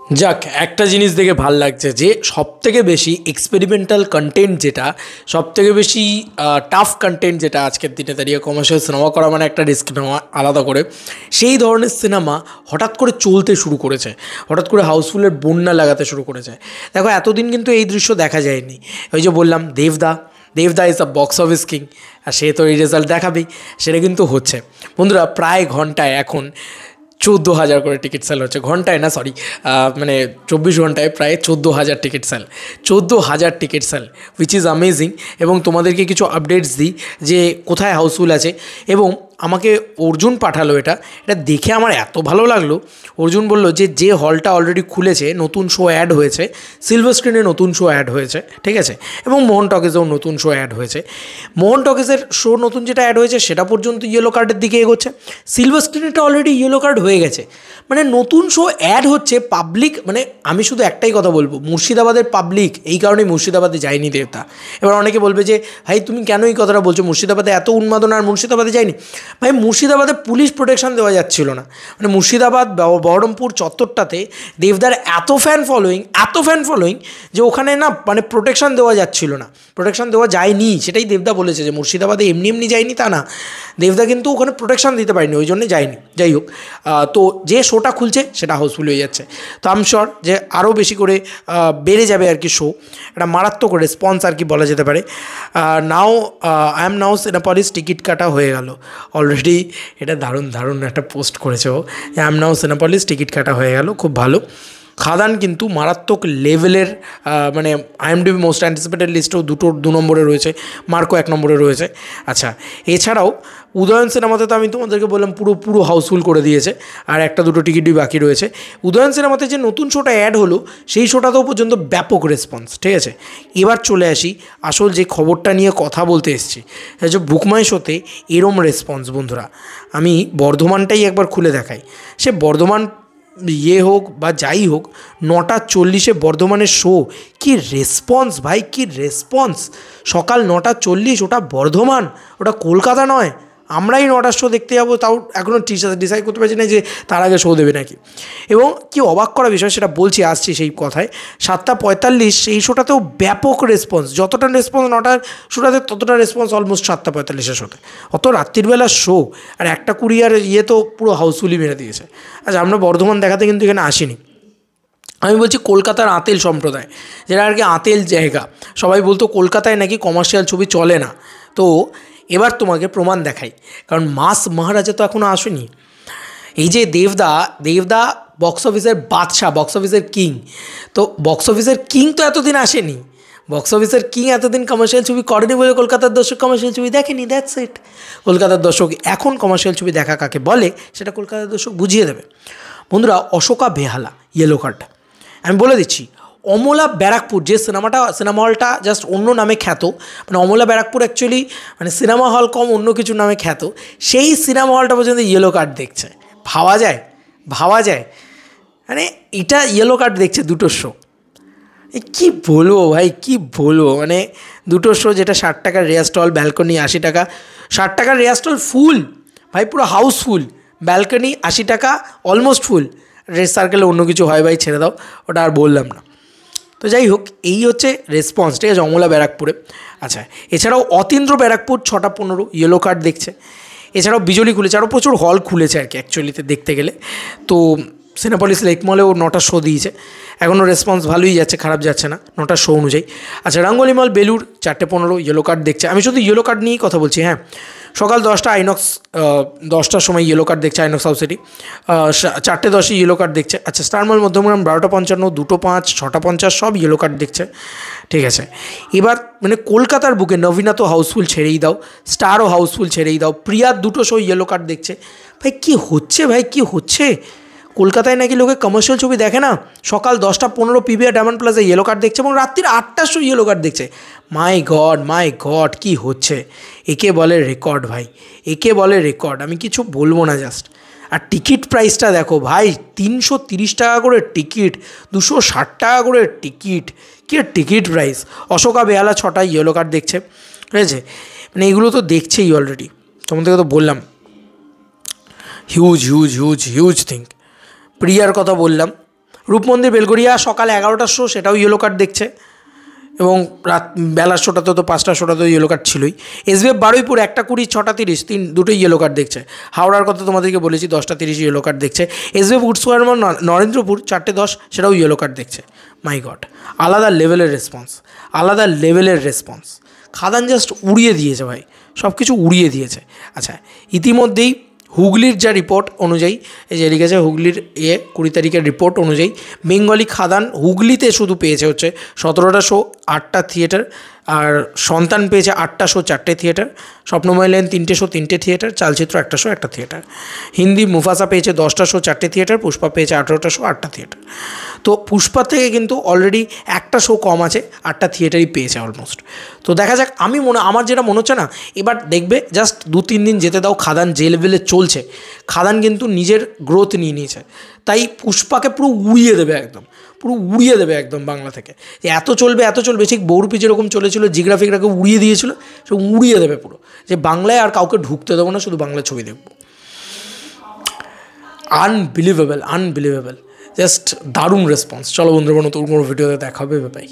যাক, একটা জিনিস দেখে ভাল লাগছে যে সবথেকে বেশি এক্সপেরিমেন্টাল কন্টেন্ট যেটা, সবথেকে বেশি টাফ কন্টেন্ট যেটা আজকের দিনে দাঁড়িয়ে কমার্শিয়াল সিনেমা করা মানে একটা রিস্ক নেওয়া আলাদা করে, সেই ধরনের সিনেমা হঠাৎ করে চলতে শুরু করেছে, হঠাৎ করে হাউসফুলের বন্যা লাগাতে শুরু করেছে। দেখো, এতদিন কিন্তু এই দৃশ্য দেখা যায়নি। ওই যে বললাম, Debda is a box office king, আর সে তো এই রেজাল্ট দেখাবেই, সেটা কিন্তু হচ্ছে। বন্ধুরা, প্রায় ঘন্টায় এখন 14,000 করে টিকিট সেল হচ্ছে। ঘন্টায় না, সরি, মানে 24 ঘন্টায় প্রায় 14,000 ticket sell, 14,000 ticket sell, which is amazing. এবং তোমাদেরকে কিছু আপডেটস দিই যে কোথায় হাউসফুল আছে। এবং আমাকে অর্জুন পাঠালো এটা দেখে আমার এত ভালো লাগলো। অর্জুন বলল যে হলটা অলরেডি খুলেছে, নতুন শো অ্যাড হয়েছে, সিলভার স্ক্রিনে নতুন শো অ্যাড হয়েছে, ঠিক আছে, এবং মোহন টকিজেও নতুন শো অ্যাড হয়েছে। মোহন টকিজের শো নতুন যেটা অ্যাড হয়েছে সেটা পর্যন্ত ইয়েলো কার্ডের দিকে এগোচ্ছে, সিলভার স্ক্রিনেটা অলরেডি ইয়েলো কার্ড হয়ে গেছে। মানে নতুন শো অ্যাড হচ্ছে, পাবলিক, মানে আমি শুধু একটাই কথা বলবো, মুর্শিদাবাদের পাবলিক এই কারণেই মুর্শিদাবাদে যায়নি দেবতা। এবার অনেকে বলবে যে ভাই তুমি কেন এই কথাটা বলছো, মুর্শিদাবাদে এত উন্মাদনা আর মুর্শিদাবাদে যায়নি। ভাই, মুর্শিদাবাদে পুলিশ প্রোটেকশন দেওয়া যাচ্ছিল না। মানে মুর্শিদাবাদ বহরমপুর চত্বরটাতে দেবদার এত ফ্যান ফলোয়িং যে ওখানে না মানে প্রোটেকশন দেওয়া যাচ্ছিল না, প্রোটেকশন দেওয়া যায়নি। সেটাই দেবদা বলেছে যে মুর্শিদাবাদে এমনি যায়নি তা না, দেবদা কিন্তু ওখানে প্রোটেকশন দিতে পারেনি, ওই জন্যে যায়নি। যাই হোক, তো যে শোটা খুলছে সেটা হাউসফুল হয়ে যাচ্ছে। তো আই এম শিওর যে আরও বেশি করে বেড়ে যাবে আর কি শো, একটা মারাত্মক রেসপন্স আর কি বলা যেতে পারে। Now I am now Cinepolis ticket কাটা হয়ে গেল অলরেডি। এটা দারুণ একটা পোস্ট করেছে ও, I am now Cinepolis ticket কাটা হয়ে গেল, খুব ভালো। খাদান কিন্তু মারাত্মক লেভেলের, মানে আইএমডিবি মোস্ট অ্যান্টিসিপেটেড লিস্টেও 2 নম্বরে রয়েছে, মার্কো 1 নম্বরে রয়েছে। আচ্ছা, এছাড়াও উদয়ন সিনেমাতে তো আমি তোমাদেরকে বললাম পুরো হাউসফুল করে দিয়েছে, আর 1-2 টিকিটই বাকি রয়েছে। উদয়ন সিনেমাতে যে নতুন শোটা অ্যাড হলো সেই শোটাতেও পর্যন্ত ব্যাপক রেসপন্স, ঠিক আছে। এবার চলে আসি আসল যে খবরটা নিয়ে কথা বলতে এসেছি, সেটা হচ্ছে বুকমাই শোতে এরম রেসপন্স। বন্ধুরা, আমি বর্ধমানটাই একবার খুলে দেখাই। সে বর্ধমান হোক বা যাই হোক, 9:40 বর্ধমানের শো, কি রেসপন্স ভাই, কি রেসপন্স। সকাল 9:40, ওটা বর্ধমান, ওটা কলকাতা নয়। আমরাই 9টার শো দেখতে যাবো, তাও এখনও ডিসাইড করতে পারছি না যে তার আগে শো দেবে নাকি। এবং কি অবাক করা বিষয় সেটা আসছি সেই কথায়, 7:45 সেই শোটাতেও ব্যাপক রেসপন্স। যতটা রেসপন্স 9টার শোটাতে, ততটা রেসপন্স অলমোস্ট 7:45 শোতে। অত রাত্রিবেলার শো আর 1:20 আর তো পুরো হাউসফুলি মেরে দিয়েছে। আচ্ছা, আমরা বর্ধমান দেখাতে কিন্তু এখানে আসিনি, আমি বলছি কলকাতার আঁতেল সম্প্রদায়, যেটা আর কি আঁতেল জায়গা। সবাই বলতো কলকাতায় নাকি কমার্শিয়াল ছবি চলে না। তো এবার তোমাকে প্রমাণ দেখাই, কারণ মাস মহারাজা তো এখনও আসেনি। এই যে দেবদা বক্স অফিসের বাদশা, বক্স অফিসের কিং, তো বক্স অফিসের কিং তো এতদিন আসেনি। বক্স অফিসের কিং এতদিন কমার্শিয়াল ছবি করেনি বলে কলকাতার দর্শক কমার্শিয়াল ছবি দেখেনি, দ্যাটস ইট। কলকাতার দর্শক এখন কমার্শিয়াল ছবি দেখা কাকে বলে সেটা কলকাতার দর্শক বুঝিয়ে দেবে। বন্ধুরা, অশোকা বেহালা ইয়েলো কার্ড, আমি বলে দিচ্ছি। অমলা ব্যারাকপুর, যে সিনেমা হলটা জাস্ট অন্য নামে খ্যাত, মানে অমলা ব্যারাকপুর অ্যাকচুয়ালি মানে সিনেমা হল কম অন্য কিছু নামে খ্যাত, সেই সিনেমা হলটা পর্যন্ত ইয়েলো কার্ড দেখছে। ভাবা যায়, মানে এটা ইয়েলো কার্ড দেখছে 2টো শো। কী বলবো ভাই, কী বলবো, মানে 2টো শো, যেটা 60 টাকার রেয়ার স্টল, ব্যালকনি 80 টাকা। 60 টাকার রেয়ার স্টল ফুল ভাই, পুরো হাউসফুল, ব্যালকনি 80 টাকা অলমোস্ট ফুল। রেড সার্কেলে অন্য কিছু হয় ভাই, ছেড়ে দাও, ওটা আর বললাম না। তো যাই হোক, এই হচ্ছে রেসপন্স, ঠিক আছে, অমলা ব্যারাকপুরে। আচ্ছা, এছাড়াও অতীন্দ্র ব্যারাকপুর 6:15 ইয়েলো কার্ড দেখছে। এছাড়াও বিজলি খুলেছে, আরও প্রচুর হল খুলেছে আর কি অ্যাকচুয়ালিতে দেখতে গেলে। তো সিনেপলিস লেক মলেও 9টার শো দিয়েছে, এখনও রেসপন্স ভালোই যাচ্ছে, খারাপ যাচ্ছে না 9টার শো অনুযায়ী। আচ্ছা, রাঙ্গলি মল বেলুর 4:15 ইয়েলো কার্ড দেখছে। আমি শুধু ইয়েলো কার্ড নিয়েই কথা বলছি, হ্যাঁ। সকাল 10টা আইনক্স, 10টার সময় ইয়েলো কার্ড দেখছে INOX house city, 4:10 yellow card দেখছে। আচ্ছা, স্টার মল মধ্যমগ্রাম 12:55, 2:05, 6:50 সব ইয়েলো কার্ড দেখছে, ঠিক আছে। এবার মানে কলকাতার বুকে নবীনা তো হাউসফুল ছেড়েই দাও, স্টারও হাউসফুল ছেড়েই দাও, প্রিয়ার 2টো শো ইয়েলো কার্ড দেখছে। ভাই কী হচ্ছে, ভাই কী হচ্ছে। কলকাতায় নাকি লোকে কমার্শিয়াল ছবি দেখে না, সকাল 10:15 PVR diamond plaza yellow card দেখছে, এবং রাত্রির 8টার শো ইয়েলো কার্ড দেখছে। মাই গড, কী হচ্ছে। একে বলে রেকর্ড ভাই, একে বলে রেকর্ড, আমি কিছু বলবো না জাস্ট। আর টিকিট প্রাইসটা দেখো ভাই, 330 টাকা করে টিকিট, 260 টাকা করে টিকিট, কী টিকিট প্রাইস। অশোকা বেহালা 6টা ইয়েলো কার্ড দেখছে, ঠিক আছে। মানে এগুলো তো দেখছেই অলরেডি, তোমাদেরকে তো বললাম, হিউজ থিং। প্রিয়ার কথা বললাম, রূপমন্দির বেলগড়িয়া সকাল 11টার শো, সেটাও ইয়েলো কার্ড দেখছে, এবং রাত বেলার শোটাতে তো 5টার শোটাতেও ইয়েলো কার্ড ছিলই। এসবিএফ বারুইপুর 1:20, 6:30 দুটোই ইয়েলো কার্ড দেখছে। হাওড়ার কথা তোমাদেরকে বলেছি 10:30 ইয়েলো কার্ড দেখছে। এসবিএফ উডস্কোয়ার নরেন্দ্রপুর 4:10 সেটাও ইয়েলো কার্ড দেখছে। মাই গড, আলাদা লেভেলের রেসপন্স, আলাদা লেভেলের রেসপন্স। খাদান জাস্ট উড়িয়ে দিয়েছে ভাই, সব কিছু উড়িয়ে দিয়েছে। আচ্ছা, ইতিমধ্যেই হুগলির যা রিপোর্ট অনুযায়ী, এই যে লিখেছে হুগলির 20 তারিখের রিপোর্ট অনুযায়ী, বেঙ্গলি খাদান হুগলিতে শুধু পেয়েছে হচ্ছে 17টা শো, 8টা থিয়েটার, আর সন্তান পেয়েছে 8টা শো, 4টে থিয়েটার, স্বপ্নময় লেন 3টে শো, 3টে থিয়েটার, চালচিত্র 1টা শো, 1টা থিয়েটার। হিন্দি মুফাসা পেয়েছে 10টা শো, 4টে থিয়েটার, পুষ্পা পেয়েছে 18টা শো, 8টা থিয়েটার। তো পুষ্পা থেকে কিন্তু অলরেডি একটা শো কম আছে, 8টা থিয়েটারই পেয়েছে অলমোস্ট। তো দেখা যাক, আমার যেটা মনে হচ্ছে না, এবার দেখবে জাস্ট 2-3 দিন যেতে দাও, খাদান যে লেভেলে চলছে, খাদান কিন্তু নিজের গ্রোথ নিয়ে নিয়েছে, তাই পুষ্পাকে পুরো উড়িয়ে দেবে, একদম পুরো উড়িয়ে দেবে একদম বাংলা থেকে। যে এত চলবে, ঠিক বহুরূপী যেরকম চলেছিল, জিওগ্রাফিকটাকে উড়িয়ে দিয়েছিল, সে উড়িয়ে দেবে পুরো, যে বাংলায় আর কাউকে ঢুকতে দেবো না, শুধু বাংলা ছবি দেখবো। আনবিলিভেবল, জাস্ট দারুণ রেসপন্স। চলো বন্ধুরা, নতুন কোনো ভিডিওতে দেখা হবে, বাই।